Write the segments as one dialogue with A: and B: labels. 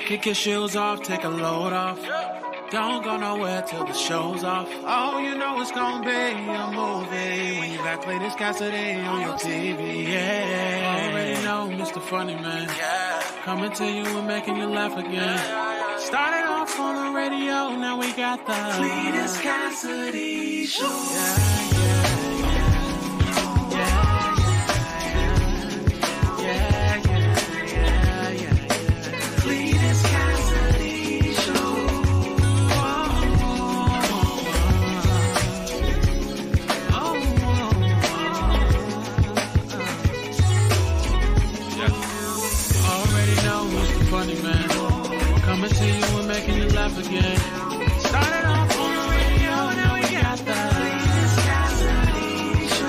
A: Kick your shoes off, take a load off. Don't go nowhere till the show's off. Oh, you know it's gonna be a movie when you back play this Cassidy on your TV. Yeah, already know Mr. Funny Man. Coming to you and making you laugh again. Started off on the radio, now we got the Cletus Cassidy Show. Coming to you and making you laugh again. Started off on the radio, now we got the Cletus Cassidy Show.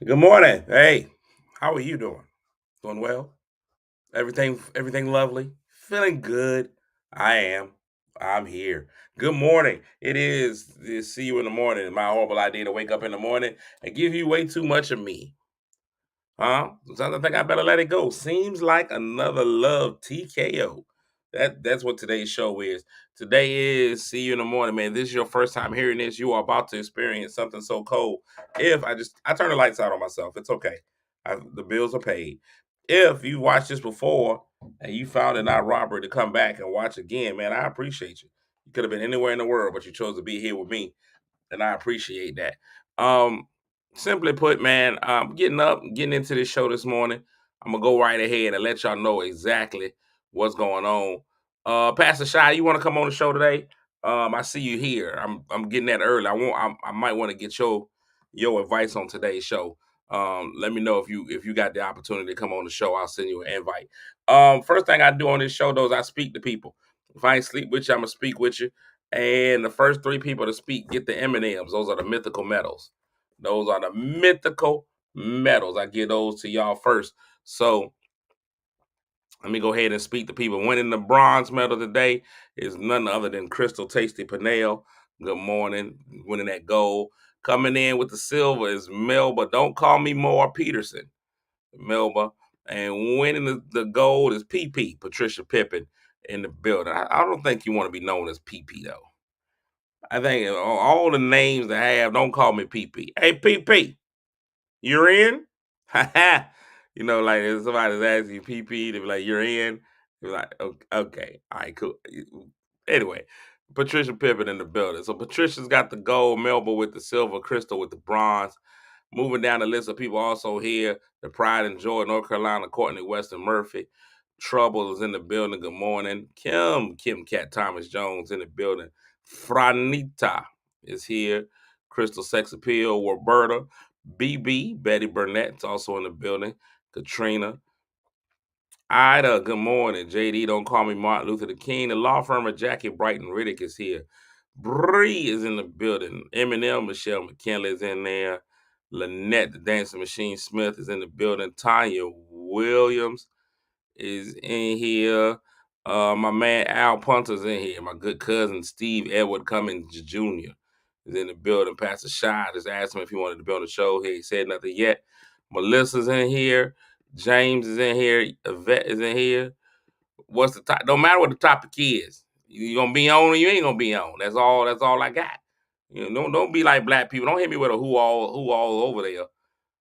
B: Good morning. Hey, how are you doing? Doing well? Everything lovely? Feeling good? I am. I'm here. Good morning. It is the see you in the morning. My horrible idea to wake up in the morning and give you way too much of me. Huh? Sometimes I think I better let it go. Seems like another love TKO. That's what today's show is. Today is see you in the morning, man. This is your first time hearing this. You are about to experience something so cold. If I turn the lights out on myself, it's okay. The bills are paid. If you watched this before and you found it not robbery to come back and watch again, man, I appreciate you. You could have been anywhere in the world, but you chose to be here with me, and I appreciate that. Simply put, man, getting into this show this morning. I'm gonna go right ahead and let y'all know exactly what's going on. Pastor Shy, you want to come on the show today? I see you here. I'm getting that early. I might want to get your advice on today's show. Let me know if you got the opportunity to come on the show. I'll send you an invite. First thing I do on this show, though, is I speak to people. If I ain't sleep with you, I'm gonna speak with you. And the first 3 people to speak get the M&Ms. Those are the mythical medals. Those are the mythical medals. I give those to y'all first. So let me go ahead and speak to people. Winning the bronze medal today is none other than Crystal Tasty Pinnell. Good morning. Winning that gold. Coming in with the silver is Melba. Don't call me Moore Peterson. Melba. And winning the gold is PP, Patricia Pippen, in the building. I don't think you want to be known as PP, though. I think all the names that have, don't call me PP. Hey, PP, you're in? You know, like if somebody's asking you PP, they be like, you're in? You're like, okay, all right, cool. Anyway, Patricia Pippen in the building. So Patricia's got the gold, Melba with the silver, Crystal with the bronze. Moving down the list of people also here, the Pride and Joy, North Carolina, Courtney Weston Murphy. Trouble is in the building. Good morning. Kim Cat Thomas Jones in the building. Franita is here. Crystal Sex Appeal, Roberta. BB, Betty Burnett's also in the building. Katrina. Ida, good morning. JD, don't call me Martin Luther the King. The law firm of Jackie Brighton Riddick is here. Bree is in the building. Eminem, Michelle McKinley is in there. Lynette, the Dancing Machine Smith, is in the building. Tanya Williams is in here. My man Al Punter's in here. My good cousin Steve Edward Cummings Jr. is in the building. Pastor Shy just asked him if he wanted to be on the show. He ain't said nothing yet. Melissa's in here. James is in here. Yvette is in here. What's the top? Don't matter what the topic is. You gonna be on or you ain't gonna be on. That's all I got. You know, don't be like black people. Don't hit me with a who all over there.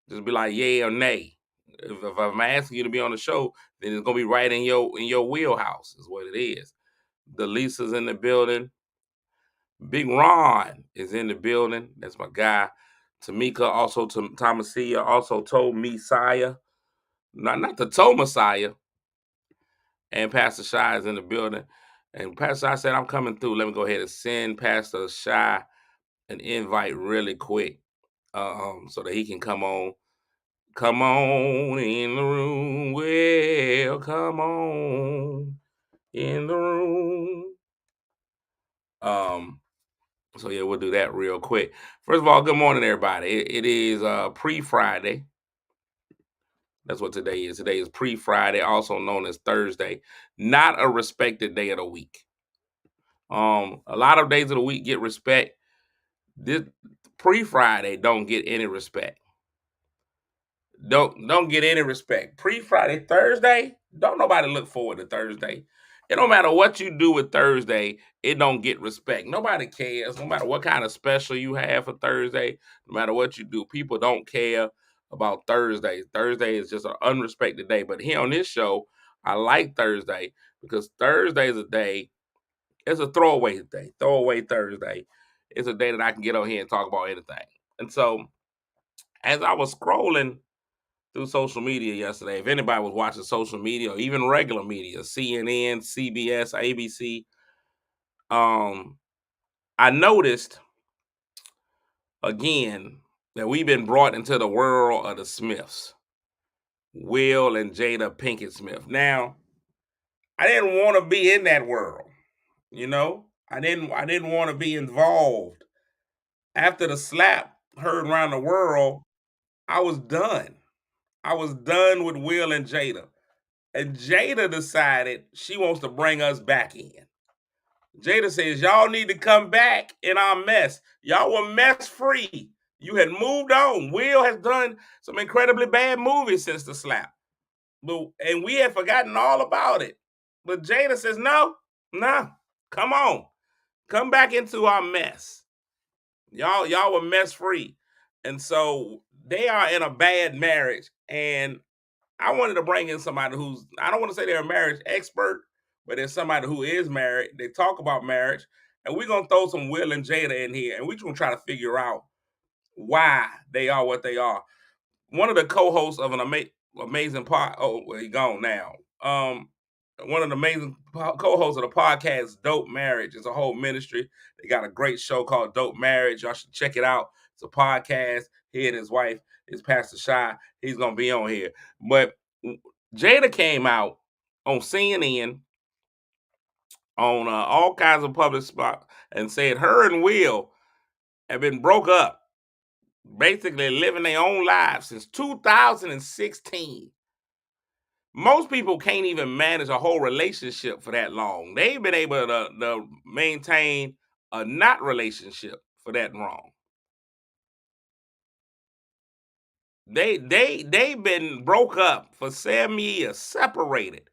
B: Just be like yay or nay. If I'm asking you to be on the show, then it's gonna be right in your wheelhouse, is what it is. The Lisa's in the building. Big Ron is in the building. That's my guy. Tamika, also Thomasia, also told Messiah. Not the Toe Messiah. And Pastor Shy is in the building. And Pastor Shy said, I'm coming through. Let me go ahead and send Pastor Shy an invite really quick so that he can come on. Come on in the room. Well, come on in the room. So yeah, we'll do that real quick. First of all, good morning, everybody. It is pre-Friday. That's what today is. Today is pre-Friday, also known as Thursday. Not a respected day of the week. A lot of days of the week get respect. This pre-Friday don't get any respect. Don't get any respect. Pre-Friday, Thursday, don't nobody look forward to Thursday. It don't matter what you do with Thursday, it don't get respect. Nobody cares. No matter what kind of special you have for Thursday, no matter what you do, people don't care about Thursday. Thursday is just an unrespected day. But here on this show, I like Thursday because Thursday is a day, it's a throwaway day, throwaway Thursday. It's a day that I can get on here and talk about anything. And so as I was scrolling through social media yesterday, if anybody was watching social media or even regular media, CNN, CBS, ABC, I noticed again that we've been brought into the world of the Smiths, Will and Jada Pinkett Smith. Now, I didn't want to be in that world, you know. I didn't want to be involved. After the slap heard around the world, I was done. I was done with Will and Jada. And Jada decided she wants to bring us back in. Jada says, y'all need to come back in our mess. Y'all were mess free. You had moved on. Will has done some incredibly bad movies since the slap. And we had forgotten all about it. But Jada says, no, come on. Come back into our mess. Y'all were mess free. And so they are in a bad marriage. And I wanted to bring in somebody who's, I don't want to say they're a marriage expert, but there's somebody who is married. They talk about marriage. And we're going to throw some Will and Jada in here. And we're going to try to figure out why they are what they are. One of the co-hosts of an amazing pod. Oh, well, he's gone now. One of the amazing co-hosts of the podcast, Dope Marriage, is a whole ministry. They got a great show called Dope Marriage. Y'all should check it out. It's a podcast. He and his wife is Pastor Shy. He's gonna be on here. But Jada came out on CNN, on all kinds of public spots, and said her and Will have been broke up, basically living their own lives since 2016. Most people can't even manage a whole relationship for that long. They've been able to maintain a not relationship for that long. They've been broke up for 7 years, separated.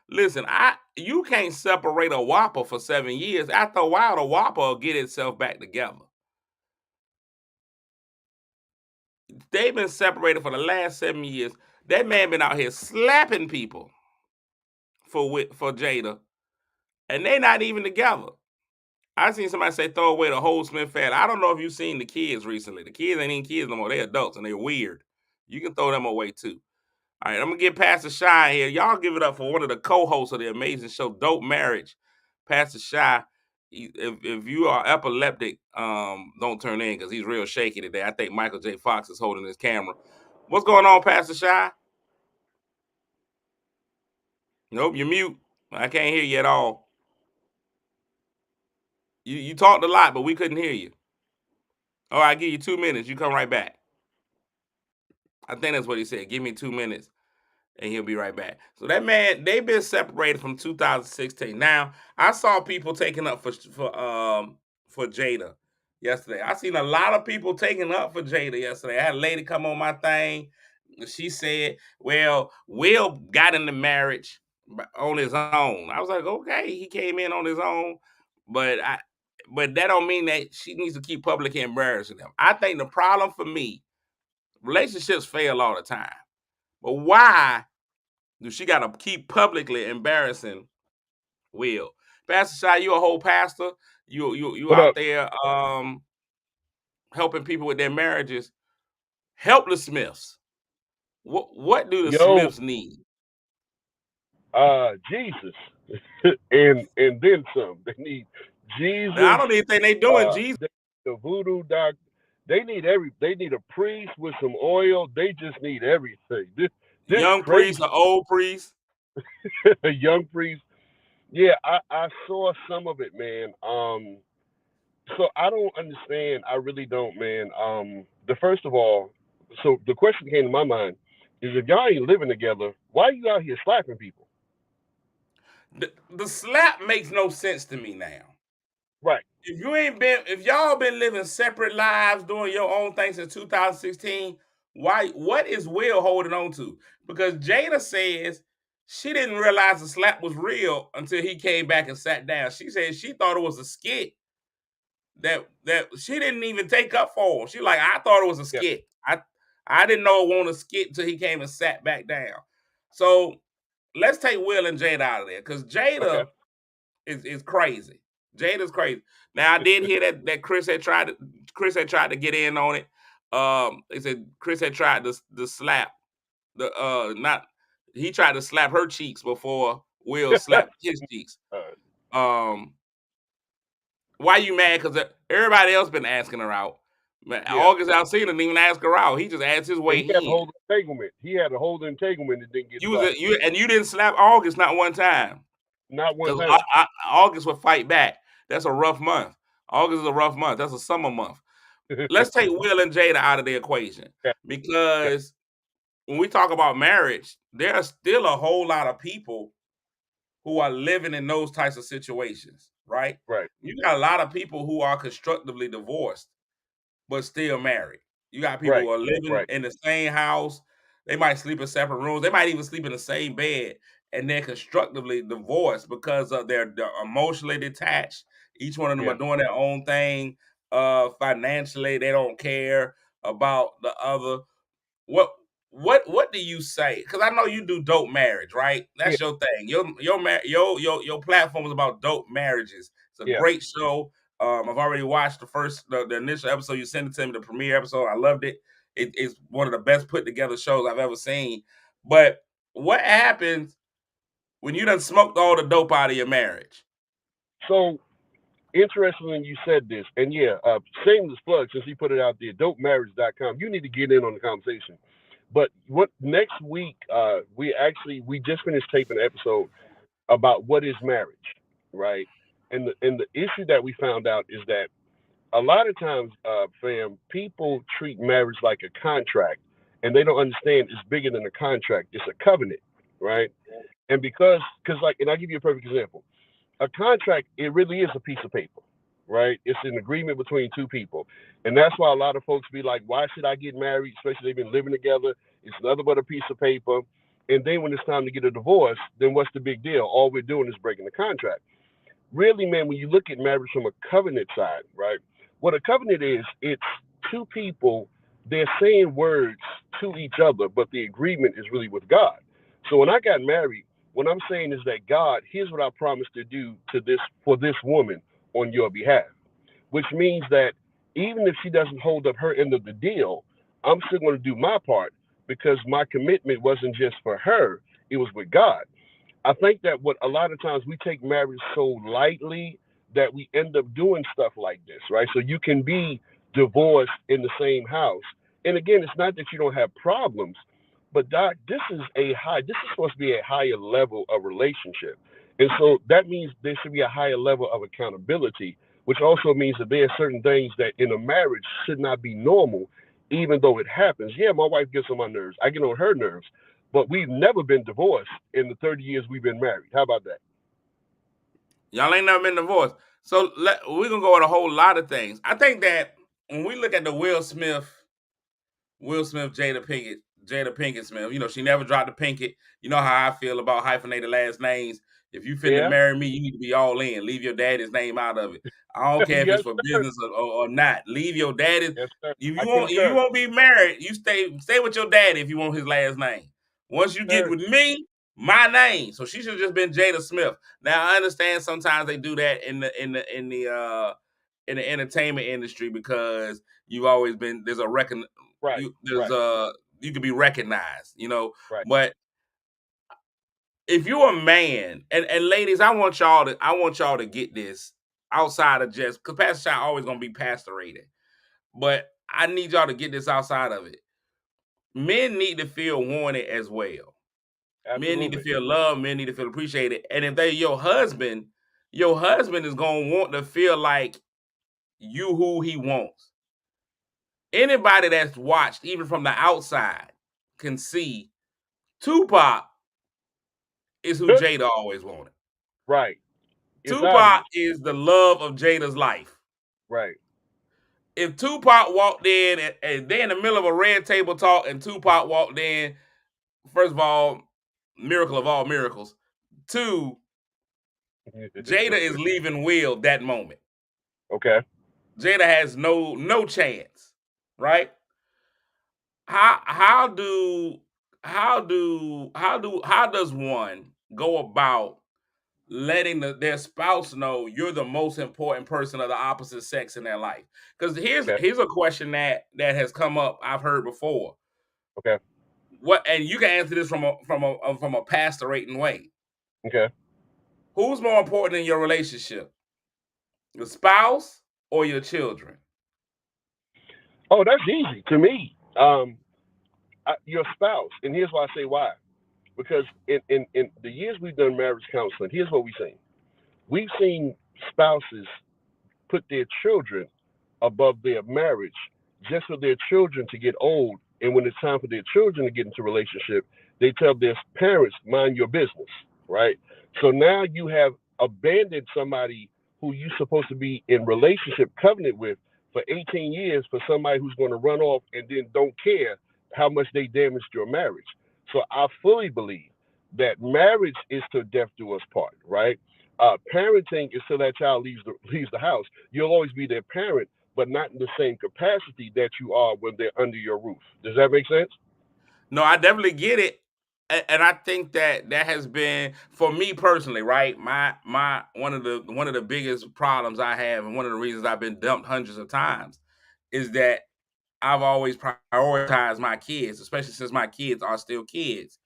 B: Listen, you can't separate a whopper for 7 years. After a while, the whopper will get itself back together. They've been separated for the last 7 years. That man been out here slapping people for Jada, and they not even together. I seen somebody say throw away the whole Smith family. I don't know if you've seen the kids recently. The kids ain't even kids no more. They're adults and they're weird. You can throw them away too. All right, I'm gonna get Pastor Shy here. Y'all give it up for one of the co-hosts of the amazing show, Dope Marriage, Pastor Shy. If you are epileptic, don't turn in because he's real shaky today. I think Michael J. Fox is holding his camera. What's going on, Pastor Shy? Nope, you're mute. I can't hear you at all. You talked a lot, but we couldn't hear you. All right, I give you 2 minutes. You come right back. I think that's what he said. Give me 2 minutes and he'll be right back. So that man, they've been separated from 2016. Now, I saw people taking up for Jada yesterday. I seen a lot of people taking up for Jada yesterday. I had a lady come on my thing. She said, well, Will got into marriage on his own. I was like, okay, he came in on his own, but that don't mean that she needs to keep publicly embarrassing him. I think the problem for me, relationships fail all the time. But why do she got to keep publicly embarrassing Will? Pastor Shy, you a whole pastor. You out there helping people with their marriages. Help the Smiths. What do the Smiths need?
C: Jesus, and then some. They need Jesus.
B: Now, I don't even think they doing Jesus.
C: The voodoo doctor. They need a priest with some oil. They just need everything. This
B: young priest, an old priest,
C: a young priest. Yeah, I saw some of it, man. So I don't understand. I really don't, man. First of all, so the question came to my mind is, if y'all ain't living together, why are you out here slapping people?
B: The slap makes no sense to me now.
C: Right.
B: If y'all been living separate lives, doing your own thing since 2016, what is Will holding on to? Because Jada says she didn't realize the slap was real until he came back and sat down. She said she thought it was a skit that she didn't even take up for. She like, I thought it was a
C: Yeah.
B: skit. I didn't know it was a skit until he came and sat back down. So let's take Will and Jada out of there, because Jada is crazy. Jada's crazy. Now I did hear that Chris had tried to get in on it. They said Chris had tried to slap he tried to slap her cheeks before Will slapped his cheeks. Why you mad? Because everybody else been asking her out. August Alsina didn't even ask her out. He just asked his way in.
C: He had a hold entanglement that didn't get
B: you didn't slap August not one time.
C: Not one time.
B: August would fight back. That's a rough month. August is a rough month. That's a summer month. Let's take Will and Jada out of the equation, because when we talk about marriage, there are still a whole lot of people who are living in those types of situations, right?
C: Right.
B: You got a lot of people who are constructively divorced but still married. You got people who are living in the same house. They might sleep in separate rooms. They might even sleep in the same bed, and they're constructively divorced because of they're emotionally detached. Each one of them are doing their own thing. Financially, they don't care about the other. What do you say? Because I know you do dope marriage, right? That's your thing. Your platform is about dope marriages. It's a great show. I've already watched the initial episode. You sent it to me, the premiere episode. I loved it. It's one of the best put together shows I've ever seen. But what happens when you done smoked all the dope out of your marriage?
C: So interesting when you said this, and shameless plug since he put it out there, dopemarriage.com. You need to get in on the conversation. But next week, we just finished taping an episode about what is marriage, right? And the issue that we found out is that a lot of times, fam, people treat marriage like a contract, and they don't understand it's bigger than a contract. It's a covenant, right? And and I'll give you a perfect example. A contract, it really is a piece of paper, right? It's an agreement between two people. And that's why a lot of folks be like, why should I get married? Especially they've been living together. It's nothing but a piece of paper. And then when it's time to get a divorce, then what's the big deal? All we're doing is breaking the contract. Really, man, when you look at marriage from a covenant side, right? What a covenant is, it's two people, they're saying words to each other, but the agreement is really with God. So when I got married, what I'm saying is that God, here's what I promise to do for this woman on your behalf, which means that even if she doesn't hold up her end of the deal, I'm still going to do my part, because my commitment wasn't just for her, it was with God. I think that what a lot of times we take marriage so lightly that we end up doing stuff like this, right? So you can be divorced in the same house. And again, it's not that you don't have problems, but Doc, this is supposed to be a higher level of relationship. And so that means there should be a higher level of accountability, which also means that there are certain things that in a marriage should not be normal, even though it happens. Yeah, my wife gets on my nerves. I get on her nerves. But we've never been divorced in the 30 years we've been married. How about that?
B: Y'all ain't never been divorced. So we're going to go with a whole lot of things. I think that when we look at the Will Smith, Jada Pinkett Smith, she never dropped the Pinkett. You know how I feel about hyphenated last names. If you finna marry me, you need to be all in. Leave your daddy's name out of it. I don't care if it's for business or not. Leave your daddy. If you won't be married, you stay with your daddy if you want his last name. Once you get with me, my name. So she should have just been Jada Smith. Now I understand sometimes they do that in the entertainment industry, because you've always been you can be recognized,
C: Right.
B: But if you're a man, and ladies, I want y'all to get this outside of just, because Pastor Shot always gonna be pastorated, but I need y'all to get this outside of it. Men need to feel wanted as well.
C: Absolutely.
B: Men need to feel loved. Men need to feel appreciated. And if they're your husband is gonna want to feel like you who he wants. Anybody that's watched, even from the outside, can see Tupac is who Jada always wanted.
C: Right. It's
B: Tupac
C: obvious.
B: is the love of Jada's life.
C: Right.
B: If Tupac walked in and they in the middle of a red table talk and Tupac walked in, first of all, miracle of all miracles. Two, Jada is leaving Will that moment.
C: Okay.
B: Jada has no chance, right? How does one go about letting their spouse know you're the most important person of the opposite sex in their life? Because
C: Okay.
B: here's a question that has come up I've heard before.
C: Okay.
B: What, and you can answer this from a pastorating way.
C: Okay.
B: Who's more important in your relationship, your spouse or your children?
C: Oh, that's easy to me. Your spouse, and here's why I say why. Because in the years we've done marriage counseling, here's what we've seen. We've seen spouses put their children above their marriage just for their children to get old. And when it's time for their children to get into a relationship, they tell their parents, mind your business, right? So now you have abandoned somebody who you're supposed to be in relationship covenant with for 18 years for somebody who's going to run off and then don't care how much they damaged your marriage. So I fully believe that marriage is till death do us part, right? Parenting is till that child leaves the house. You'll always be their parent, but not in the same capacity that you are when they're under your roof. Does that make sense?
B: No, I definitely get it. And I think that has been, for me personally, right? My one of the biggest problems I have, and one of the reasons I've been dumped hundreds of times, is that I've always prioritized my kids, especially since my kids are still kids.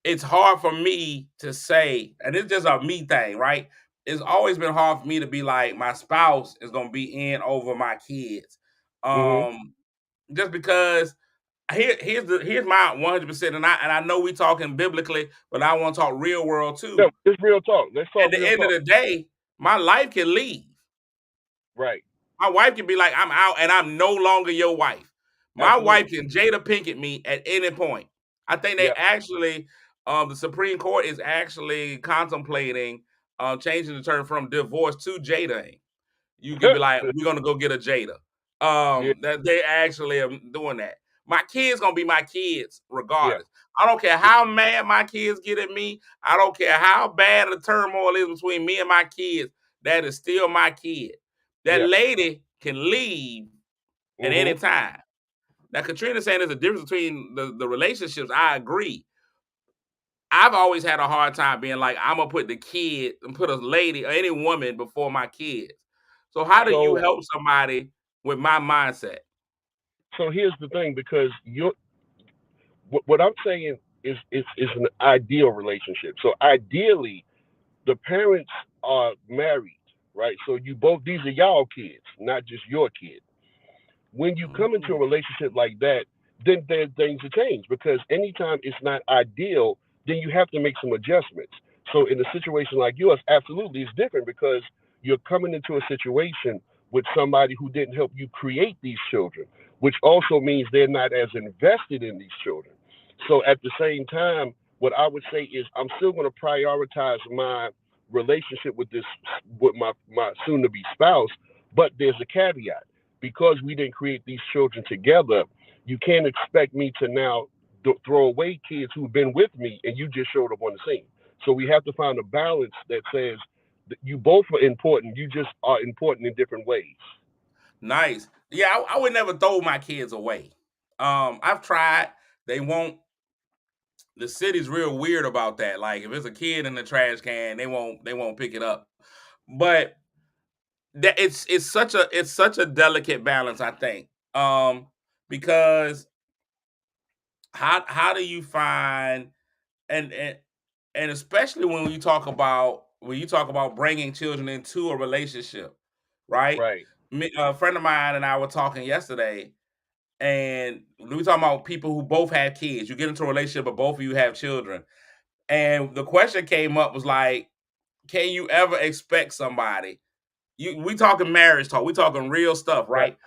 B: It's hard for me to say, and it's just a me thing, right? It's always been hard for me to be like, my spouse is gonna be in over my kids.
C: Mm-hmm.
B: Just because here's my 100%, and I know we talking biblically, but I want to talk real world
C: No,
B: too.
C: it's real talk. Let's
B: At
C: talk
B: the
C: real
B: end of
C: talk.
B: the day, my life can leave.
C: Right.
B: My wife can be like, I'm out and I'm no longer your wife. My wife
C: Absolutely.
B: can Jada Pinkett me at any point. I think they
C: Yeah.
B: actually, the Supreme Court is actually contemplating changing the term from divorce to Jada. You could be like, we're gonna go get a Jada.
C: Yeah.
B: That they actually are doing that. My kids gonna be my kids
C: Yeah.
B: regardless. I don't care how mad my kids get at me. I don't care how bad the turmoil is between me and my kids. That is still my kid. That
C: Yeah.
B: lady can leave at any
C: Mm-hmm.
B: time. Now, Katrina saying there's a difference between the relationships. I agree. I've always had a hard time being like, I'm gonna put the kid and put a lady or any woman before my kids. So how do you
C: So
B: help somebody with my mindset?
C: so here's the thing, because what I'm saying is an ideal relationship. So ideally, the parents are married, right? So you both, these are y'all kids, not just your kid. When you come into a
B: Mm.
C: relationship like that, then things will change, because anytime it's not ideal, then you have to make some adjustments. So in a situation like yours, absolutely it's different, because you're coming into a situation with somebody who didn't help you create these children, which also means they're not as invested in these children. So at the same time, what I would say is I'm still going to prioritize my relationship with my soon to be spouse, but there's a caveat. Because we didn't create these children together, you can't expect me to now throw away kids who've been with me and you just showed up on the scene. So we have to find a balance that says that you both are important. You just are important in different ways.
B: Nice. Yeah, I would never throw my kids away. I've tried. They won't. The city's real weird about that. Like if it's a kid in the trash can, they won't pick it up. But that it's such a delicate balance, I think. Because how do you find, and and especially when you talk about bringing children into a relationship, right?
C: Right.
B: A friend of mine and I were talking yesterday, and we were talking about people who both have kids. You get into a relationship, but both of you have children, and the question came up was like, can you ever expect somebody? We talking marriage talk. We talking real stuff,
C: Right.
B: right?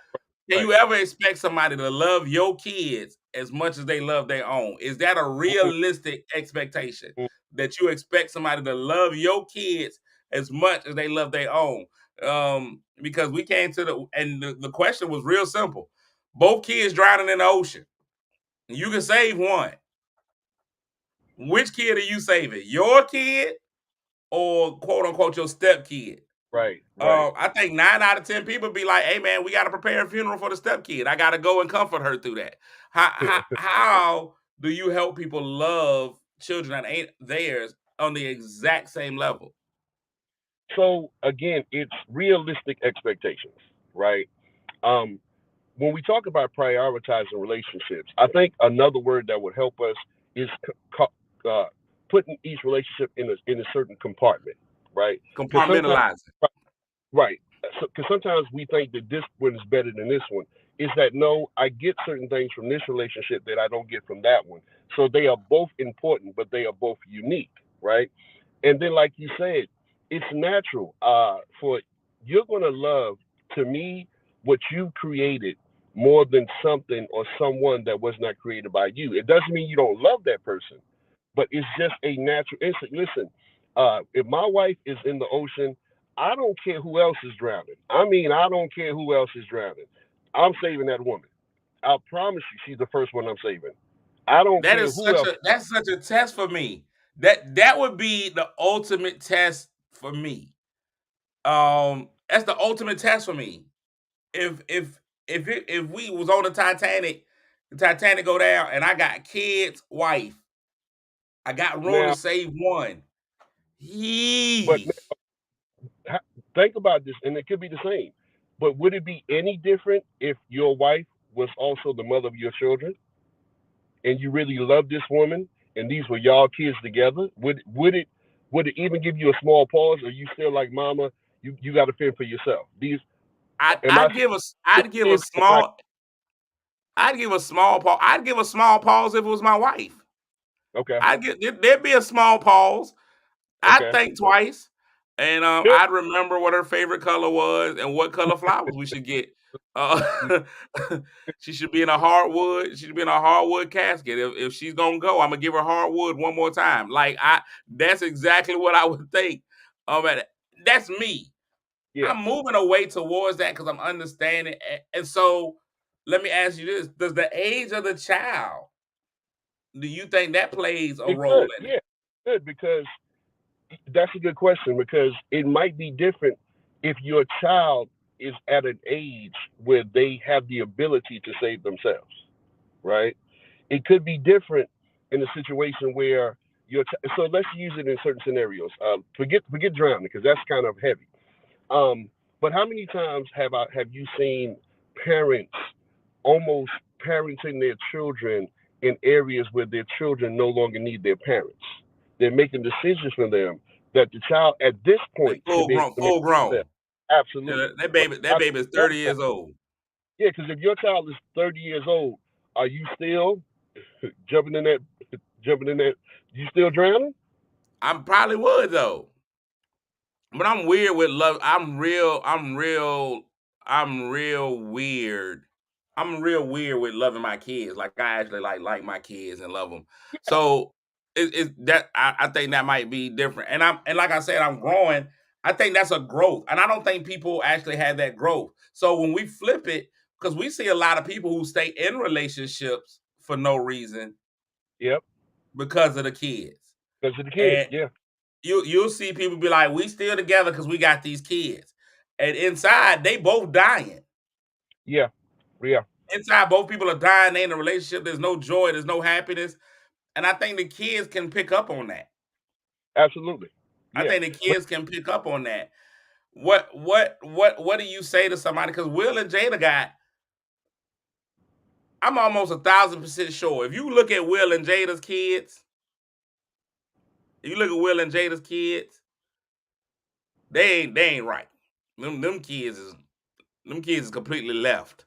B: Can
C: Right.
B: you ever expect somebody to love your kids as much as they love their own? Is that a
C: Mm-mm,
B: realistic expectation
C: mm,
B: that you expect somebody to love your kids as much as they love their own. Because we came to the question was real simple. Both kids drowning in the ocean. You can save one. Which kid are you saving? Your kid or quote unquote your step kid?
C: Right.
B: I think 9 out of 10 people be like, "Hey man, we got to prepare a funeral for the step kid. I got to go and comfort her through that." How do you help people love children that ain't theirs on the exact same level?
C: So again, it's realistic expectations, right? Um, when we talk about prioritizing relationships, I think another word that would help us is putting each relationship in a certain compartment, right? Because sometimes,
B: Compartmentalizing.
C: right? Because sometimes we think that this one is better than this one. Is that no? I get certain things from this relationship that I don't get from that one. So they are both important, but they are both unique, right? And then, like you said, it's natural. For you're gonna love, to me, what you created more than something or someone that was not created by you. It doesn't mean you don't love that person, but it's just a natural instinct. Listen, if my wife is in the ocean, I don't care who else is drowning. I mean, I don't care who else is drowning. I'm saving that woman. I promise you, she's the first one I'm saving. I don't
B: That
C: care
B: is
C: who
B: such
C: else.
B: a that's such a test for me. That would be the ultimate test for me. That's the ultimate test for me. If we was on the Titanic go down, and I got kids, wife, I got room to
C: Now,
B: save one.
C: but
B: Yeesh.
C: think about this, and it could be the same. But would it be any different if your wife was also the mother of your children, and you really loved this woman, and these were y'all kids together? Would it even give you a small pause, or you still like, Mama, you got to fend for yourself? These am I
B: I'd give a I'd give a
C: kids? Am I
B: small I'd give a small pause. I'd give a small pause if it was my wife.
C: okay?
B: There'd be a small pause. I'd
C: Okay.
B: think twice, and I'd remember what her favorite color was and what color flowers we should get.
C: Mm,
B: Uh, she should be in a hardwood. She should be in a hardwood casket. If she's gonna go, I'm gonna give her hardwood one more time. That's exactly what I would think. And that's me.
C: yeah.
B: I'm moving away towards that because I'm understanding. And so, let me ask you this: does the age of the child, do you think that plays a
C: It
B: role
C: could.
B: in it?
C: Yeah. Good, because that's a good question, because it might be different if your child is at an age where they have the ability to save themselves, right? It could be different in a situation where so let's use it in certain scenarios. Forget drowning, because that's kind of heavy. Um, but how many times have you seen parents almost parenting their children in areas where their children no longer need their parents? They're making decisions for them that the child at this
B: They
C: point should
B: full
C: be able
B: grown,
C: to make
B: full
C: for
B: grown.
C: themselves.
B: Yeah,
C: Absolutely. But
B: that baby is
C: that
B: 30
C: point,
B: years old.
C: yeah, because if your child is 30 years old, are you still jumping in that jumping in that? You still drowning?
B: I probably would though. But I'm weird with love. I'm real weird. I'm real weird with loving my kids. Like I actually like my kids and love them. So I think that might be different. And like I said, I'm growing. I think that's a growth. And I don't think people actually have that growth. So when we flip it, because we see a lot of people who stay in relationships for no reason
C: Yep,
B: because of the kids.
C: because of the kids.
B: And
C: Yeah,
B: you'll see people be like, "We still together because we got these kids," and inside they both dying.
C: yeah, yeah.
B: Inside, both people are dying. They in a relationship. There's no joy. There's no happiness, and I think the kids can pick up on that.
C: Absolutely.
B: I
C: Yeah.
B: think the
C: But
B: kids can pick up on that. What do you say to somebody? Because Will and Jada got. I'm almost 1,000% sure. If you look at Will and Jada's kids, if you look at Will and Jada's kids, they ain't right. Them kids is completely left.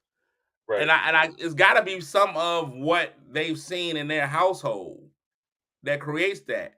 C: right.
B: And I it's got to be some of what they've seen in their household that creates that.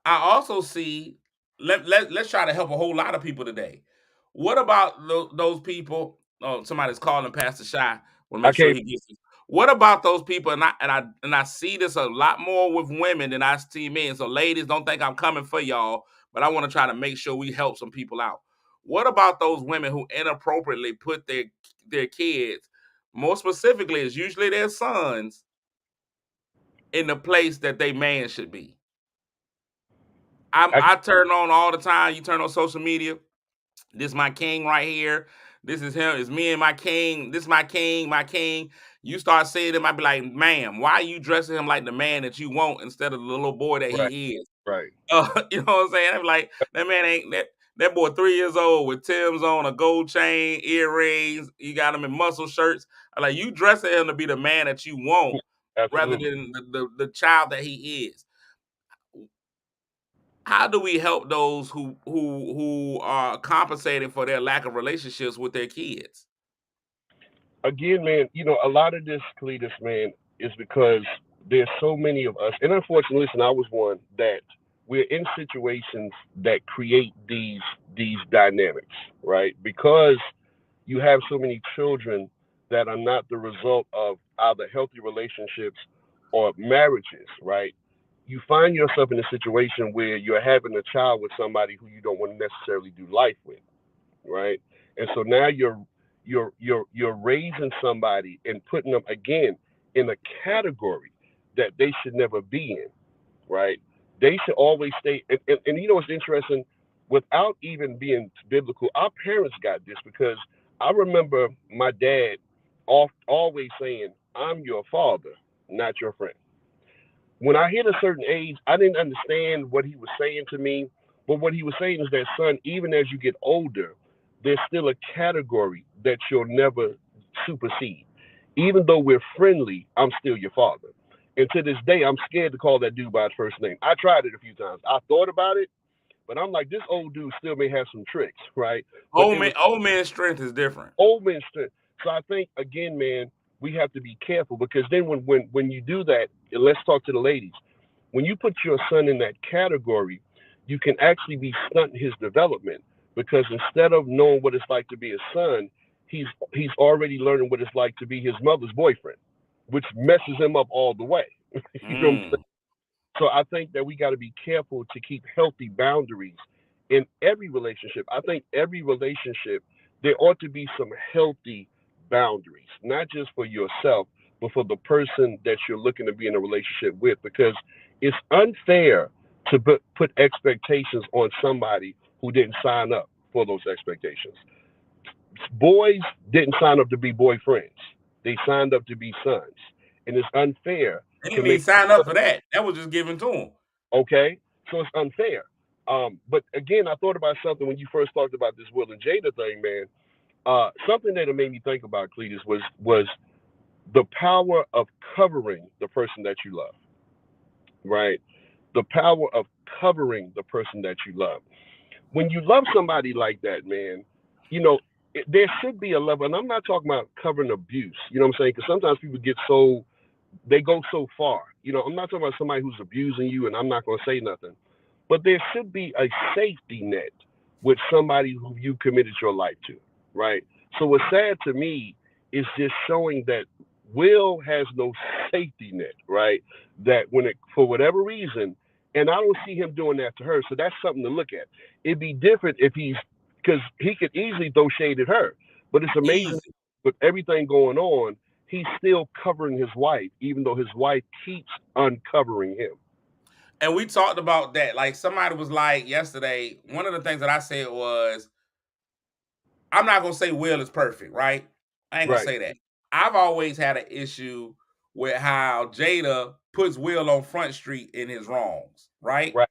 B: I also see let's try to help a whole lot of people today. What about those people? Oh, somebody's calling Pastor Shy. Want to
C: I
B: make sure
C: can't.
B: he gets this. What about those people? And I see this a lot more with women than I see men. So ladies, don't think I'm coming for y'all. but I want to try to make sure we help some people out. What about those women who inappropriately put their kids, more specifically, it's usually their sons, in the place that they man should be? I turn on all the time. You turn on social media. This my king right here. This is him. It's me and my king. This is my king, my king. You start seeing him, I'd be like, ma'am, why are you dressing him like the man that you want instead of the little boy that
C: Right.
B: he is?
C: Right.
B: You know what I'm saying? I'm like, that man ain't that boy 3 years old with Tim's on, a gold chain, earrings. You got him in muscle shirts. I'm like, you dressing him to be the man that you want rather
C: Absolutely.
B: than the child that he is. How do we help those who are compensating for their lack of relationships with their kids?
C: Again, man, a lot of this, Cletus, man, is because there's so many of us, and unfortunately, listen, I was one that we're in situations that create these dynamics, right? Because you have so many children that are not the result of either healthy relationships or marriages, right? You find yourself in a situation where you're having a child with somebody who you don't want to necessarily do life with, right? And so now you're raising somebody and putting them again in a category that they should never be in, right? They should always stay. And you know what's interesting? Without even being biblical, our parents got this because I remember my dad always saying, "I'm your father, not your friend." When I hit a certain age, I didn't understand what he was saying to me. But what he was saying is that, son, even as you get older, there's still a category that you'll never supersede. Even though we're friendly, I'm still your father. And to this day, I'm scared to call that dude by his first name. I tried it a few times. I thought about it, but I'm like, this old dude still may have some tricks, right? But it was
B: Old man strength is different.
C: old man strength. So I think again, man, we have to be careful because then when you do that, and let's talk to the ladies. When you put your son in that category, you can actually be stunting his development because instead of knowing what it's like to be a son, he's already learning what it's like to be his mother's boyfriend, which messes him up all the way. You know what I'm saying? So I think that we got to be careful to keep healthy boundaries in every relationship. I think every relationship there ought to be some healthy boundaries, not just for yourself, but for the person that you're looking to be in a relationship with, because it's unfair to put expectations on somebody who didn't sign up for those expectations. Boys didn't sign up to be boyfriends; they signed up to be sons, and it's unfair
B: They
C: to
B: didn't even
C: make
B: sign up for that. That was just given to them.
C: okay, so it's unfair. But again, I thought about something when you first talked about this Will and Jada thing, man. Something that it made me think about, Cletus, was the power of covering the person that you love, right? The power of covering the person that you love. When you love somebody like that, man, you know, there should be a level, and I'm not talking about covering abuse, you know what I'm saying? Because sometimes people they go so far. I'm not talking about somebody who's abusing you, and I'm not going to say nothing. But there should be a safety net with somebody who you committed your life to, right? So what's sad to me is just showing that Will has no safety net, right? That when it, for whatever reason, and I don't see him doing that to her, so that's something to look at. It'd be different if because he could easily throw shade at her, but it's amazing
B: Easy.
C: with everything going on, he's still covering his wife, even though his wife keeps uncovering him.
B: And we talked about that. Like somebody was like yesterday, one of the things that I said was, I'm not gonna say Will is perfect, right? I ain't gonna
C: Right,
B: say that. I've always had an issue with how Jada puts Will on Front Street in his wrongs, right?
C: right,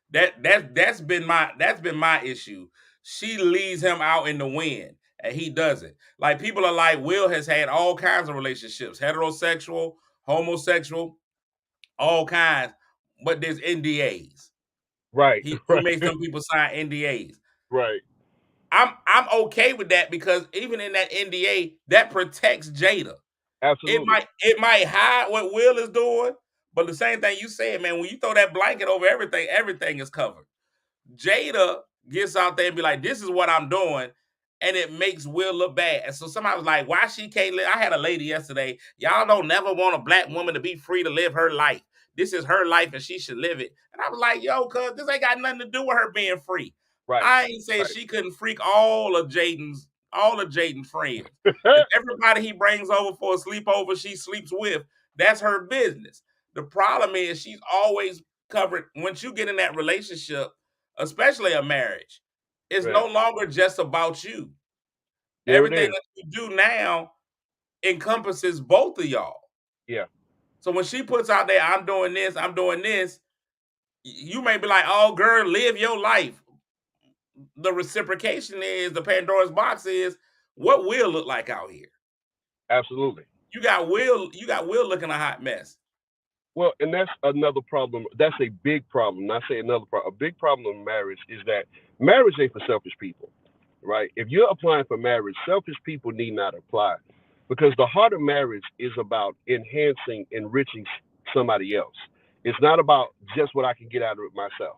B: That's been my issue. She leaves him out in the wind and he doesn't. Like people are like, Will has had all kinds of relationships, heterosexual, homosexual, all kinds, but there's NDAs.
C: right,
B: He
C: right,
B: makes some people sign NDAs.
C: right.
B: I'm okay with that because even in that NDA, that protects Jada.
C: Absolutely.
B: It might hide what Will is doing, but the same thing you said, man, when you throw that blanket over everything, everything is covered. Jada gets out there and be like, this is what I'm doing. And it makes Will look bad. And so somebody was like, why she can't live? I had a lady yesterday. Y'all don't never want a black woman to be free to live her life. this is her life and she should live it. And I was like, yo, cuz this ain't got nothing to do with her being free.
C: Right.
B: I ain't saying
C: Right.
B: she couldn't freak all of Jaden's friends. If everybody he brings over for a sleepover she sleeps with, that's her business. The problem is she's always covered once you get in that relationship, especially a marriage, it's
C: Right.
B: no longer just about you.
C: There it
B: Everything
C: is.
B: that you do now encompasses both of y'all.
C: Yeah.
B: So when she puts out there, I'm doing this, you may be like, oh, girl, live your life. The reciprocation is, the Pandora's box is, what will look like out here?
C: Absolutely.
B: You got Will looking a hot mess.
C: Well, and that's another problem. That's a big problem. Not say another problem. A big problem in marriage is that marriage ain't for selfish people, right? If you're applying for marriage, selfish people need not apply, because the heart of marriage is about enhancing, enriching somebody else. It's not about just what I can get out of it myself.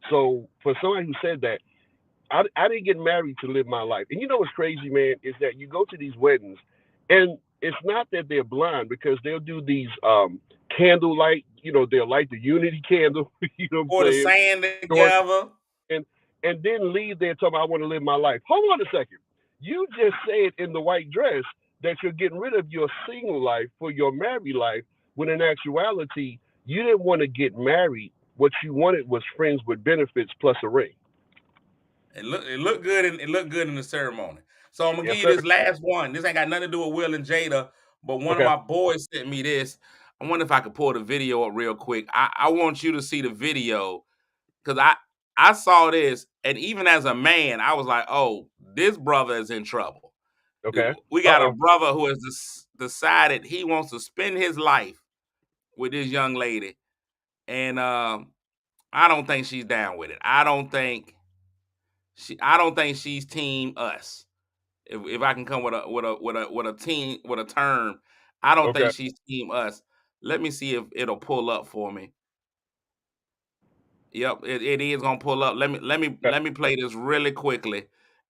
C: So for somebody who said that, I didn't get married to live my life. And you know what's crazy, man, is that you go to these weddings, and it's not that they're blind, because they'll do these candlelight, they'll light the unity candle, you know what
B: Or
C: I'm
B: the
C: saying?
B: sand together.
C: And then leave there talking about, I want to live my life. Hold on a second. You just said in the white dress that you're getting rid of your single life for your married life, when in actuality, you didn't want to get married. What you wanted was friends with benefits plus a ring.
B: It looked good in the ceremony. So I'm gonna
C: Yes,
B: give you
C: sir.
B: this last one. This ain't got nothing to do with Will and Jada, but one of
C: Okay.
B: my boys sent me this. I wonder if I could pull the video up real quick. I want you to see the video, because I saw this, and even as a man, I was like, oh, this brother is in trouble.
C: Okay.
B: We got a
C: Uh-oh.
B: brother who has decided he wants to spend his life with this young lady, and I don't think she's down with it. I don't think she's team us. If I can come with a term, I don't
C: Okay.
B: think she's team us. Let me see if it'll pull up for me. Yep, it is gonna pull up. Let me play this really quickly.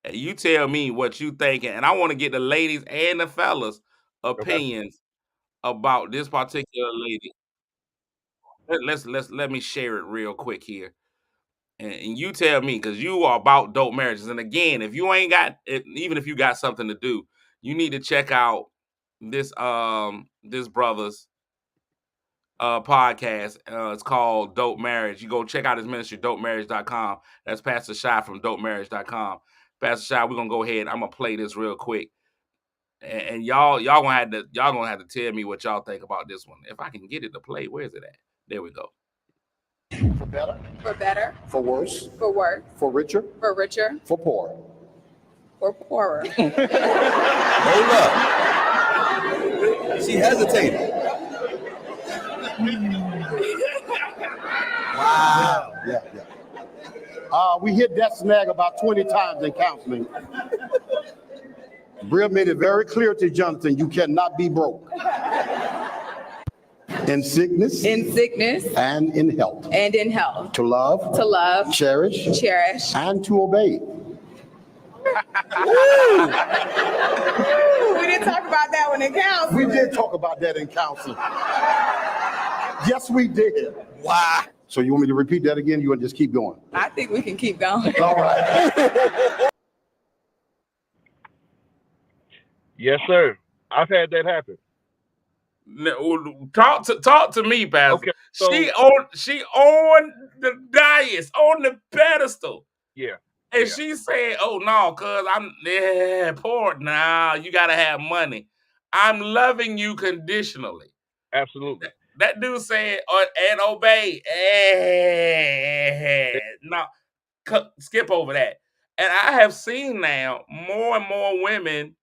B: You tell me what you thinking, and I want to get the ladies and the fellas'
C: Okay.
B: opinions about this particular lady. Let me share it real quick here, and you tell me, because you are about dope marriages. And again, if you ain't got it, even if you got something to do, you need to check out this brother's podcast. It's called Dope Marriage. You go check out his ministry, dopemarriage.com. That's Pastor Shy from dopemarriage.com. Pastor Shy, we're gonna go ahead. I'm gonna play this real quick. And y'all gonna have to tell me what y'all think about this one. If I can get it to play, where is it at? There we go.
D: For better,
E: For better,
D: for worse,
E: for worse,
D: for richer,
E: for richer,
D: for poorer.
E: for poorer.
F: Hold up. She hesitated. Wow.
D: Yeah. We hit that snag about 20 times in counseling. Bria made it very clear to Jonathan, you cannot be broke. In sickness
E: In sickness
D: and in health.
E: and in health.
D: To love,
E: To love,
D: cherish,
E: cherish.
D: and to obey.
E: Ooh, we didn't talk about that one in counseling.
D: We did talk about that in counseling. Yes, we did.
F: Wow.
D: So you want me to repeat that again? You want to just keep going?
E: I think we can keep going.
D: All right.
C: Yes, sir. I've had that happen.
B: Talk to me, Pastor.
C: Okay, so-
B: she on the dais, on the pedestal.
C: Yeah.
B: And
C: Yeah.
B: she said, oh no, cuz I'm poor. Nah, you gotta have money. I'm loving you conditionally.
C: Absolutely.
B: That dude said, and obey. No, skip over that. And I have seen now more and more women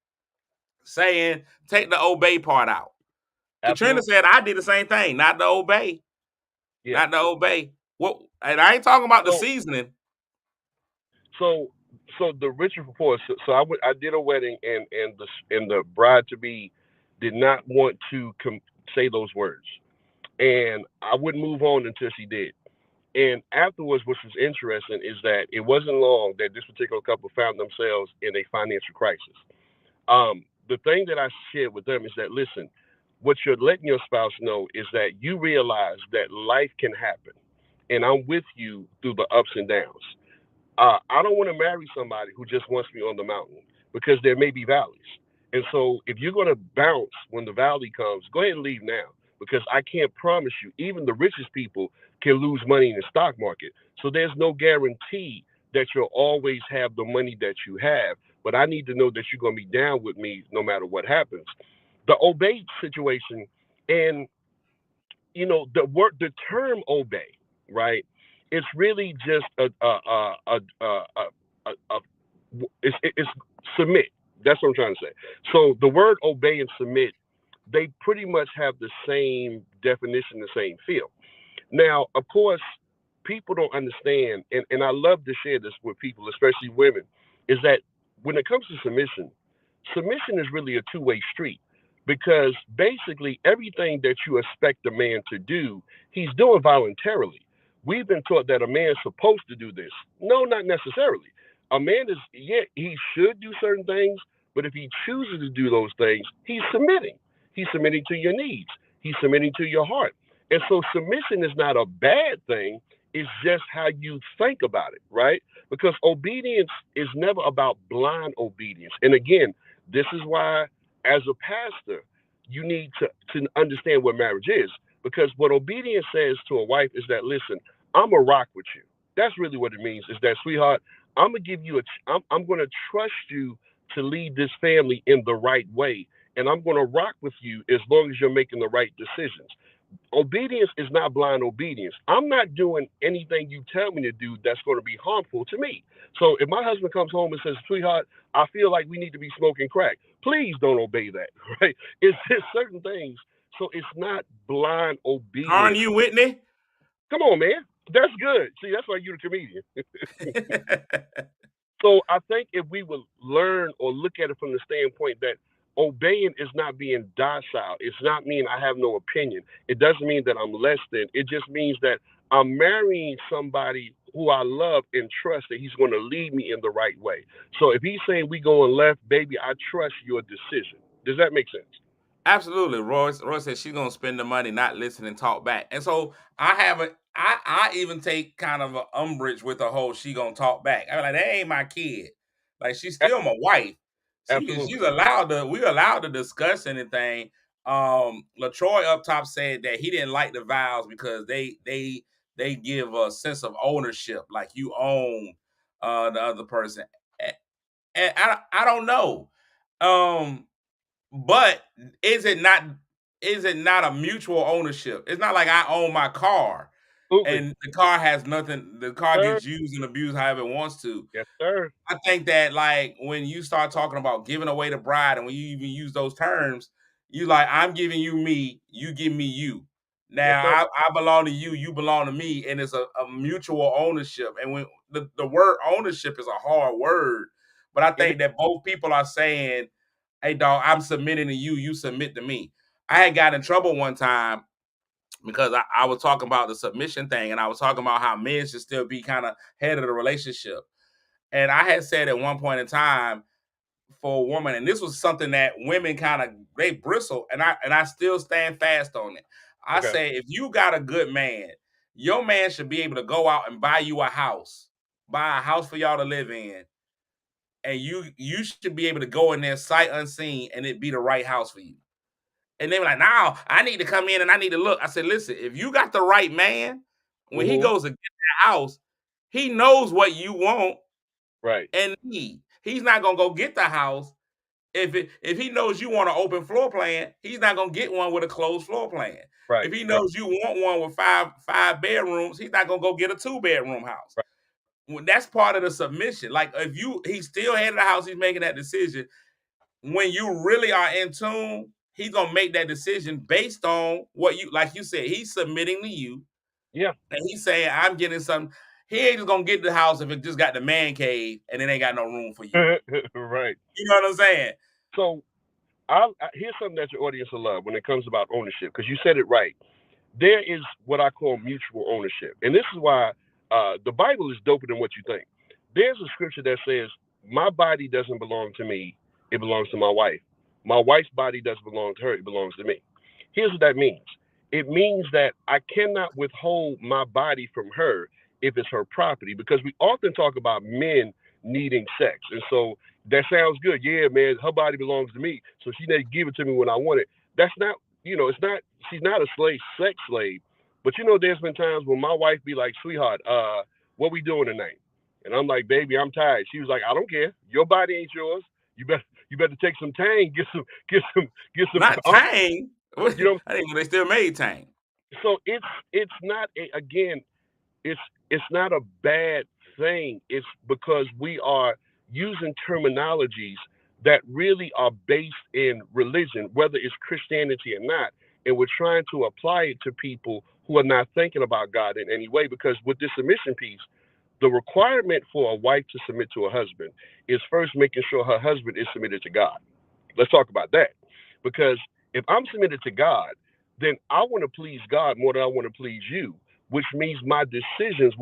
B: saying, take the obey part out. Katrina
C: Absolutely.
B: said, I did the same thing, not the obey.
C: Yeah.
B: Not the obey. What? And I ain't talking about the
C: So-
B: seasoning.
C: So the richer for poor. So I did a wedding, and the bride to be did not want to say those words, and I wouldn't move on until she did. And afterwards, which was interesting, is that it wasn't long that this particular couple found themselves in a financial crisis. The thing that I shared with them is that, listen, what you're letting your spouse know is that you realize that life can happen, and I'm with you through the ups and downs. I don't want to marry somebody who just wants me on the mountain because there may be valleys. And so if you're going to bounce when the valley comes, go ahead and leave now because I can't promise you, even the richest people can lose money in the stock market. So there's no guarantee that you'll always have the money that you have. But I need to know that you're going to be down with me no matter what happens. The obey situation, and the term obey, right? It's really just it's submit. That's what I'm trying to say. So the word obey and submit, they pretty much have the same definition, the same feel. Now, of course, people don't understand, and I love to share this with people, especially women, is that when it comes to submission is really a two-way street because basically everything that you expect a man to do, he's doing voluntarily. We've been taught that a man's supposed to do this. No, not necessarily. A man is, yeah, he should do certain things, but if he chooses to do those things, he's submitting. He's submitting to your needs. He's submitting to your heart. And so submission is not a bad thing. It's just how you think about it, right? Because obedience is never about blind obedience. And again, this is why, as a pastor, you need to understand what marriage is. Because what obedience says to a wife is that, listen, I'm going to rock with you. That's really what it means, is that, sweetheart, I'm going to give you I'm going to trust you to lead this family in the right way. And I'm going to rock with you as long as you're making the right decisions. Obedience is not blind obedience. I'm not doing anything you tell me to do that's going to be harmful to me. So if my husband comes home and says, sweetheart, I feel like we need to be smoking crack, please don't obey that, right? It's just certain things. So it's not blind obedience.
B: Aren't you, Whitney?
C: Come on, man. That's good. See, that's why you're a comedian. So I think if we would learn or look at it from the standpoint that obeying is not being docile. It's not mean I have no opinion. It doesn't mean that I'm less than. It just means that I'm marrying somebody who I love and trust that he's going to lead me in the right way. So if he's saying we going left, baby, I trust your decision. Does that make sense?
B: Absolutely. Roy said she's gonna spend the money, not listen and talk back. And so I even take kind of an umbrage with the whole she gonna talk back. I'm like, that ain't my kid. Like, she's still my wife. She's allowed we're allowed to discuss anything. LaTroy up top said that he didn't like the vows because they give a sense of ownership, like you own the other person. And I don't know. But is it not a mutual ownership? It's not like I own my car. And the car has nothing. The car gets used and abused however it wants to.
C: Yes, sir.
B: I think that, like, when you start talking about giving away the bride, and when you even use those terms, you like, I'm giving you me, you give me you. Now, yes, I belong to you, you belong to me, and it's a mutual ownership. And when the word ownership is a hard word, but I think that both people are saying, hey, dog, I'm submitting to you, you submit to me. I had got in trouble one time because I was talking about the submission thing, and I was talking about how men should still be kind of head of the relationship. And I had said at one point in time for a woman, and this was something that women kind of, they bristle, and I still stand fast on it. I say, if you got a good man, your man should be able to go out and buy you a house for y'all to live in. And you should be able to go in there sight unseen and it be the right house for you. And they were like, no, I need to come in and I need to look. I said, listen, if you got the right man, when he goes to get that house, he knows what you want.
C: Right.
B: And he's not gonna go get the house. If he knows you want an open floor plan, he's not gonna get one with a closed floor plan.
C: Right.
B: If he knows you want one with five bedrooms, he's not gonna go get a 2-bedroom house.
C: Right.
B: Well, that's part of the submission. Like, if he's still head of the house, he's making that decision. When you really are in tune, he's gonna make that decision based on what you, like you said, he's submitting to you.
C: Yeah.
B: And he's saying, I'm getting something. He ain't just gonna get the house if it just got the man cave and it ain't got no room for you.
C: Right.
B: You know what I'm saying?
C: So here's something that your audience will love when it comes about ownership, because you said it right. There is what I call mutual ownership. And this is why the Bible is doper than what you think. There's a scripture that says, my body doesn't belong to me, it belongs to my wife. My wife's body doesn't belong to her, it belongs to me. Here's what that means. It means that I cannot withhold my body from her if it's her property, because we often talk about men needing sex. And so that sounds good. Yeah, man, her body belongs to me, so she need to give it to me when I want it. That's not, it's not, she's not a sex slave. But there's been times when my wife be like, sweetheart, what we doing tonight? And I'm like, baby, I'm tired. She was like, I don't care. Your body ain't yours. You better take some Tang, get some
B: Not Tang. I didn't know they still made Tang.
C: So it's not again, it's not a bad thing. It's because we are using terminologies that really are based in religion, whether it's Christianity or not, and we're trying to apply it to people who are not thinking about God in any way. Because with this submission piece, the requirement for a wife to submit to a husband is first making sure her husband is submitted to God. Let's talk about that. Because if I'm submitted to God, then I want to please God more than I want to please you, which means my decisions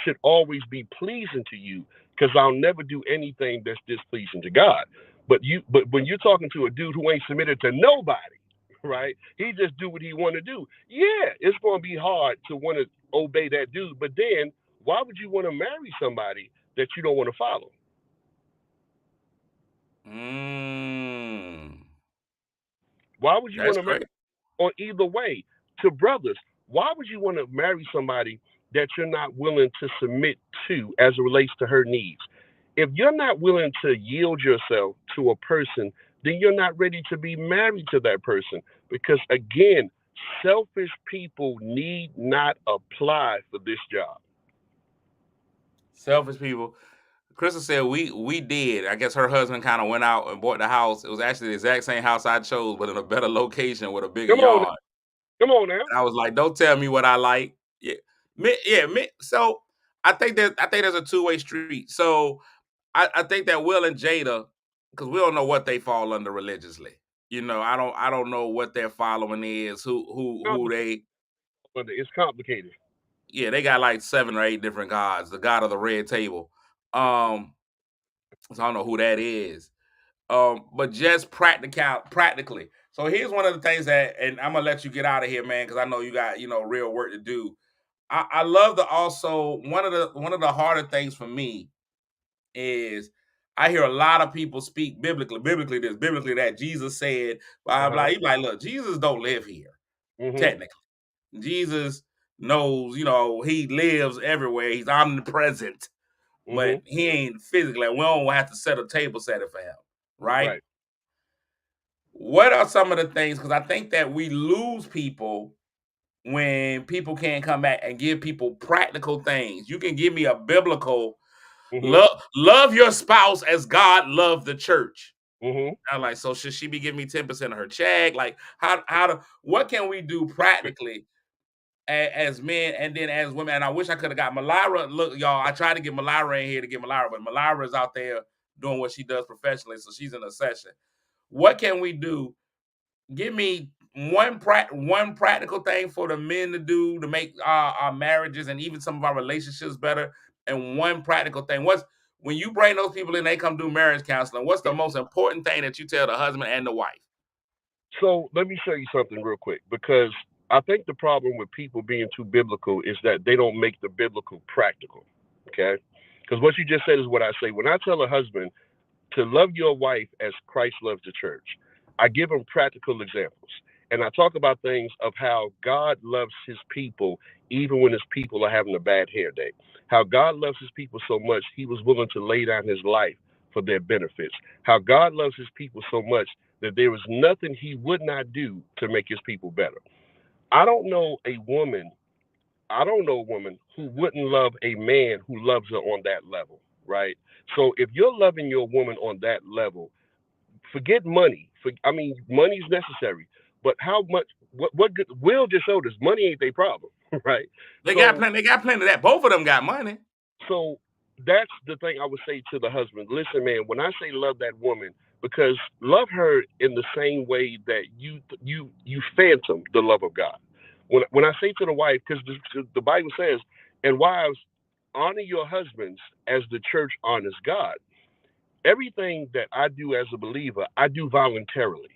C: should always be pleasing to you, because I'll never do anything that's displeasing to God. But when you're talking to a dude who ain't submitted to nobody, right? He just do what he want to do. Yeah, it's going to be hard to want to obey that dude. But then why would you want to marry somebody that you don't want to follow? Why would you want to marry? Or either way, to brothers, why would you want to marry somebody that you're not willing to submit to as it relates to her needs? If you're not willing to yield yourself to a person, then you're not ready to be married to that person. Because again, selfish people need not apply for this job.
B: Selfish people. Crystal said we did. I guess her husband kind of went out and bought the house. It was actually the exact same house I chose, but in a better location with a bigger yard.
C: Come on now.
B: And I was like, don't tell me what I like. So I think there's a two-way street. So I think that Will and Jada, because we don't know what they fall under religiously. I don't know what their following is. Who they.
C: It's complicated.
B: Yeah, they got like 7 or 8 different gods. The god of the red table. So I don't know who that is. But just practically. So here's one of the things and I'm gonna let you get out of here, man, because I know you got real work to do. I love one of the harder things for me is I hear a lot of people speak biblically this, biblically that. Jesus said, blah blah. He's like, look, Jesus don't live here. Technically, Jesus knows, he lives everywhere. He's omnipresent, but he ain't physically. We don't have to set a table setting for him, right? What are some of the things? Because I think that we lose people when people can't come back and give people practical things. You can give me a biblical love your spouse as God loved the church. I'm like, so should she be giving me 10% of her check? Like, what can we do practically as men and then as women? And I wish I could have got Malira. Look, y'all, I tried to get Malira in here to get Malira, but Malira is out there doing what she does professionally, so she's in a session. What can we do? Give me one practical thing for the men to do to make our marriages and even some of our relationships better, and one practical thing. When you bring those people in, they come do marriage counseling, what's the most important thing that you tell the husband and the wife?
C: So let me show you something real quick, because I think the problem with people being too biblical is that they don't make the biblical practical, okay? Because what you just said is what I say. When I tell a husband to love your wife as Christ loves the church, I give them practical examples. And I talk about things of how God loves his people, even when his people are having a bad hair day. How God loves his people so much, he was willing to lay down his life for their benefits. How God loves his people so much that there is nothing he would not do to make his people better. I don't know a woman who wouldn't love a man who loves her on that level, right? So if you're loving your woman on that level, forget money. Money is necessary, but how much? What good? Will just showed us money ain't their problem, right?
B: They got plenty of that. Both of them got money.
C: So that's the thing I would say to the husband. Listen, man, when I say love that woman, because love her in the same way that you phantom the love of God. When I say to the wife, because the Bible says, and wives, honor your husbands as the church honors God. Everything that I do as a believer, I do voluntarily.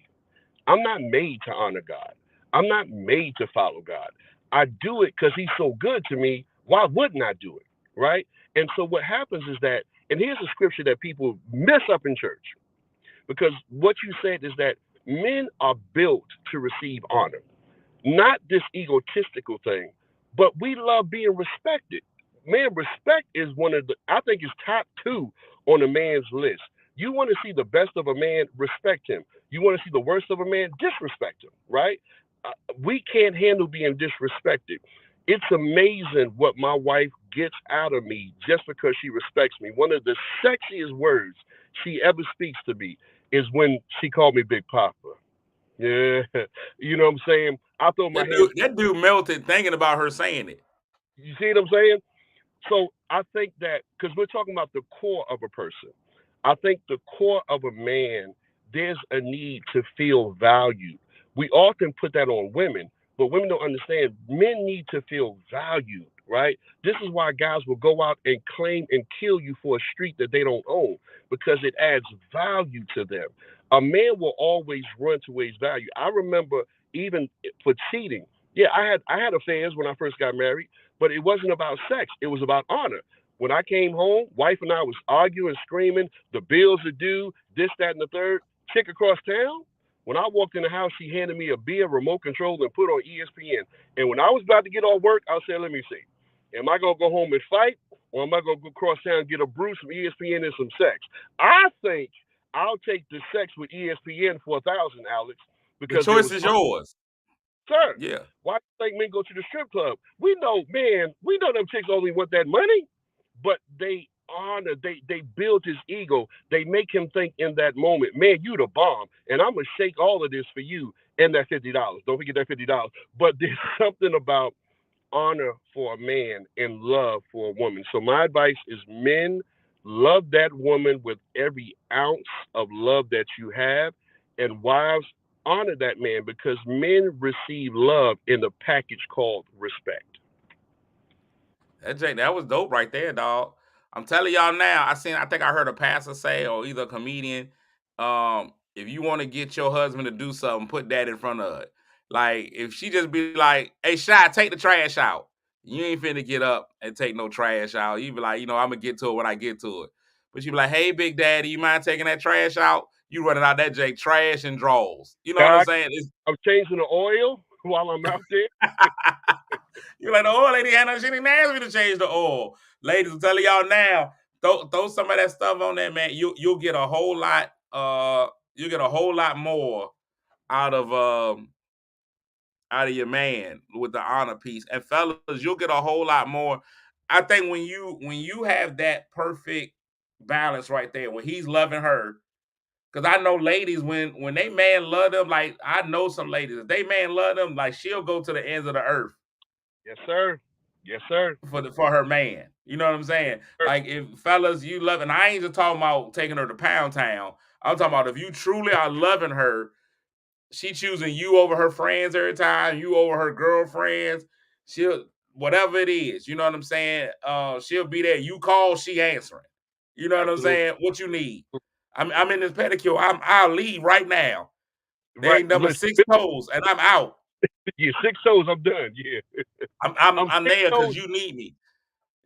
C: I'm not made to honor God. I'm not made to follow God. I do it because He's so good to me. Why wouldn't I do it? Right? And so what happens is that, and here's a scripture that people mess up in church, because what you said is that men are built to receive honor, not this egotistical thing, but we love being respected. Man, respect is one of the, I think, is top two on a man's list. You want to see the best of a man, respect him. You want to see the worst of a man, disrespect him, right? We can't handle being disrespected. It's amazing what my wife gets out of me just because she respects me. One of the sexiest words she ever speaks to me is when she called me Big Papa. Yeah, you know what I'm saying? I throw my hands.
B: That dude melted thinking about her saying it.
C: You see what I'm saying? So I think that, because we're talking about the core of a person, I think the core of a man, there's a need to feel valued. We often put that on women, but women don't understand. Men need to feel valued, right? This is why guys will go out and claim and kill you for a street that they don't own, because it adds value to them. A man will always run to his value. I remember even for cheating. Yeah, I had affairs when I first got married, but it wasn't about sex. It was about honor. When I came home, wife and I was arguing, screaming, the bills are due, this, that, and the third. Chick across town, when I walked in the house, she handed me a beer, remote control, and put on ESPN. And when I was about to get off work, I said, let me see. Am I going to go home and fight, or am I going to go across town and get a brew, some ESPN, and some sex? I think I'll take the sex with ESPN for $1,000, Alex. Because
B: the choice is yours.
C: Sir,
B: yeah.
C: Why do you think men go to the strip club? We know, man, we know them chicks only want that money, but they honor, they build his ego. They make him think in that moment, man, you the bomb, and I'm going to shake all of this for you and that $50. Don't forget that $50. But there's something about honor for a man and love for a woman. So my advice is, men, love that woman with every ounce of love that you have, and wives, honor that man, because men receive love in a package called respect.
B: That was dope right there, dog. I'm telling y'all now. I think I heard a pastor say, or either a comedian, if you want to get your husband to do something, put that in front of it. Like, if she just be like, hey, Shy, take the trash out. You ain't finna get up and take no trash out. You be like, I'm gonna get to it when I get to it. But you be like, hey, Big Daddy, you mind taking that trash out? You running out that Jake trash and draws. You know what I'm saying?
C: I'm changing the oil while I'm out there.
B: You're like, the oil lady she didn't ask me to change the oil. Ladies, I'm telling y'all now, throw some of that stuff on there, man. You'll get a whole lot. You get a whole lot more out of your man with the honor piece. And fellas, you'll get a whole lot more. I think when you have that perfect balance right there, when he's loving her. Because I know ladies, when they man love them, like, I know some ladies, if they man love them, like, she'll go to the ends of the earth.
C: Yes, sir. Yes, sir.
B: For her man. You know what I'm saying? Sure. Like, if fellas, you love, and I ain't just talking about taking her to Pound Town. I'm talking about if you truly are loving her, she choosing you over her friends every time, you over her girlfriends, she'll, whatever it is, you know what I'm saying? She'll be there. You call, she answering. You know what I'm saying? What you need? I'm in this pedicure. I'll leave right now. They ain't number 6 toes, and I'm out.
C: Yeah, 6 toes, I'm done. Yeah.
B: I'm there because you need me.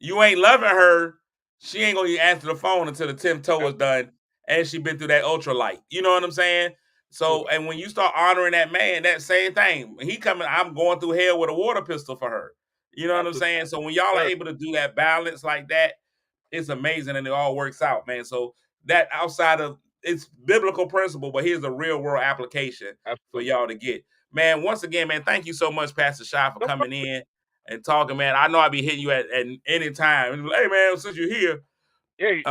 B: You ain't loving her, she ain't gonna answer the phone until the 10th toe is done, and she been through that ultralight. You know what I'm saying? So, and when you start honoring that man, that same thing. When he coming, I'm going through hell with a water pistol for her. You know what I'm saying? So when y'all are able to do that balance like that, it's amazing, and it all works out, man. So that outside of, it's biblical principle, but here's a real world application for y'all to get. Man, once again, man, thank you so much, Pastor Shy, for coming in and talking, man. I know I'll be hitting you at any time. Hey, man, since you're here.
C: Hey,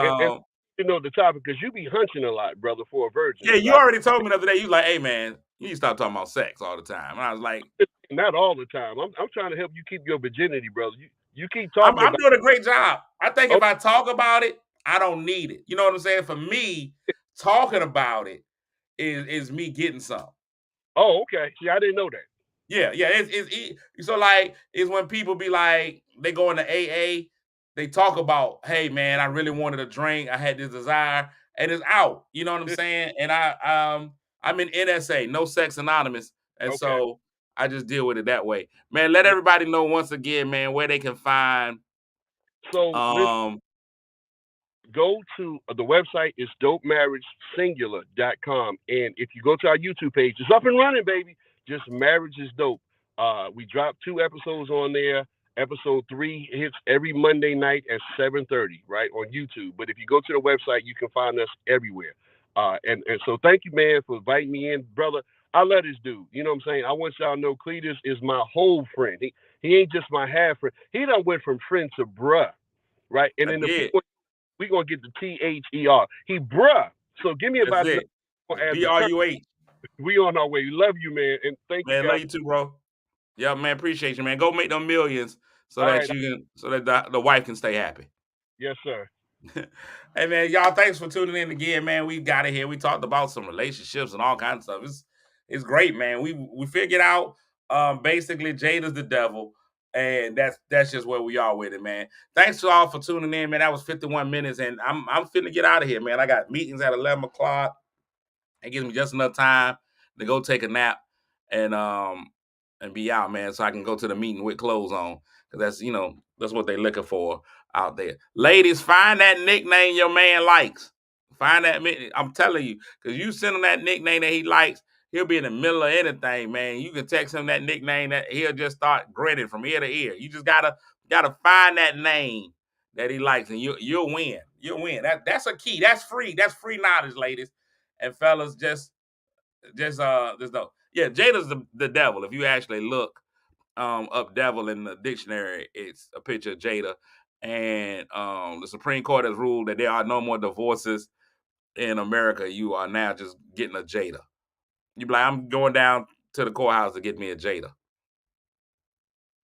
C: you know the topic, because you be hunching a lot, brother, for a virgin.
B: Yeah, you already told me the other day, you like, hey, man, you need to stop talking about sex all the time. And I was like,
C: not all the time. I'm trying to help you keep your virginity, brother. You keep talking.
B: I'm doing a great job. I think if I talk about it, I don't need it. You know what I'm saying? For me, talking about it is me getting some.
C: Oh, okay. See, I didn't know that.
B: Yeah. It's so like, it's when people be like, they go into AA, they talk about, hey man, I really wanted a drink, I had this desire, and it's out. You know what I'm saying? And I'm in NSA, No Sex Anonymous, and so I just deal with it that way. Man, let everybody know once again, man, where they can find.
C: So go to the website is dopemarriagesingular.com. And if you go to our YouTube page, it's up and running, baby. Just Marriage is Dope. We dropped 2 episodes on there. Episode 3 hits every Monday night at 7:30, right, on YouTube. But if you go to the website, you can find us everywhere. And so thank you, man, for inviting me in, brother. I love this dude. You know what I'm saying? I want y'all to know Cletus is my whole friend. He ain't just my half friend. He done went from friend to bruh, right? And in the we're going to get the THER. He bruh. So give me about
B: it. BRUH.
C: We on our way. Love you, man. And thank you,
B: man.
C: guys.
B: Love you too, bro. Yeah, man. Appreciate you, man. Go make them millions so that you can, so that the wife can stay happy.
C: Yes, sir.
B: Hey, man, y'all, thanks for tuning in again, man. We got it here. We talked about some relationships and all kinds of stuff. It's great, man. We figured out basically Jada's the devil, and that's just where we are with it, man. Thanks to all for tuning in, man. That was 51 minutes, and I'm finna get out of here, man. I got meetings at 11 o'clock. It gives me just enough time to go take a nap and be out, man, so I can go to the meeting with clothes on, because that's what they're looking for out there. Ladies, find that nickname your man likes. Find that. I'm telling you, because you send him that nickname that he likes, he'll be in the middle of anything, man. You can text him that nickname that he'll just start grinning from ear to ear. You just gotta find that name that he likes, and you'll win. You'll win. That's a key. That's free. That's free knowledge, ladies and fellas. Just no. Yeah, Jada's the devil. If you actually look up devil in the dictionary, it's a picture of Jada. And the Supreme Court has ruled that there are no more divorces in America. You are now just getting a Jada. You be like, I'm going down to the courthouse to get me a Jada.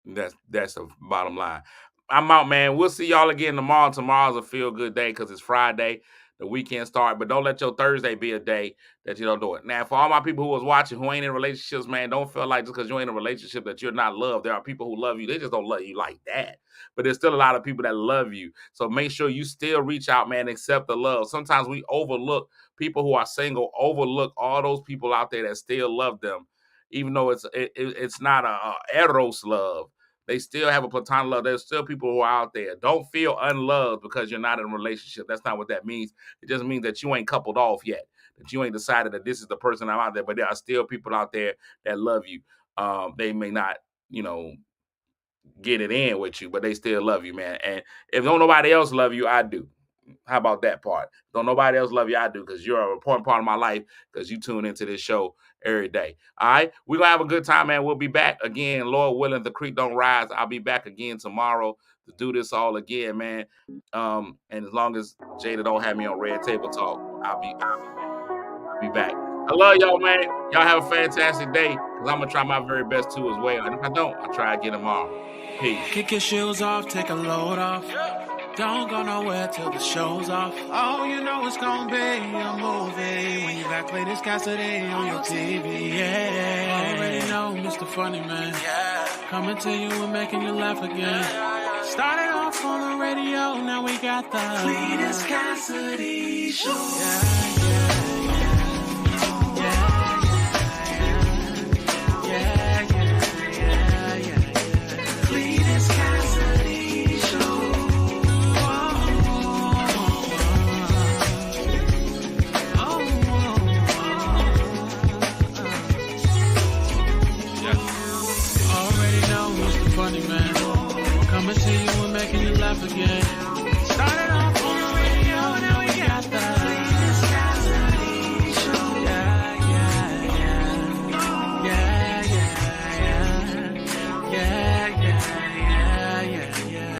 B: That's the bottom line. I'm out, man. We'll see y'all again tomorrow. Tomorrow's a feel-good day because it's Friday. The weekend start, but don't let your Thursday be a day that you don't do it. Now, for all my people who was watching who ain't in relationships, man, don't feel like just because you ain't in a relationship that you're not loved. There are people who love you. They just don't love you like that. But there's still a lot of people that love you. So make sure you still reach out, man, accept the love. Sometimes we overlook people who are single, overlook all those people out there that still love them, even though it's not a eros love. They still have a platonic love. There's still people who are out there. Don't feel unloved because you're not in a relationship. That's not what that means. It just means that you ain't coupled off yet, that you ain't decided that this is the person I'm out there. But there are still people out there that love you. They may not, get it in with you, but they still love you, man. And if don't nobody else love you, I do. How about that part? Don't nobody else love you, I do, because you're an important part of my life because you tune into this show every day. All right? We're going to have a good time, man. We'll be back again. Lord willing, the creek don't rise. I'll be back again tomorrow to do this all again, man. And as long as Jada don't have me on Red Table Talk, I'll be back. I love y'all, man. Y'all have a fantastic day because I'm going to try my very best too as well. And if I don't, I'll try again tomorrow. Peace.
A: Kick your shoes off, take a load off. Don't go nowhere till the show's off. Oh, you know it's gonna be a movie when you got Cletus Cassidy on your TV. Yeah, already know Mr. Funny Man. Coming to you and making you laugh again. Started off on the radio, now we got the Cletus Cassidy Show. Yeah.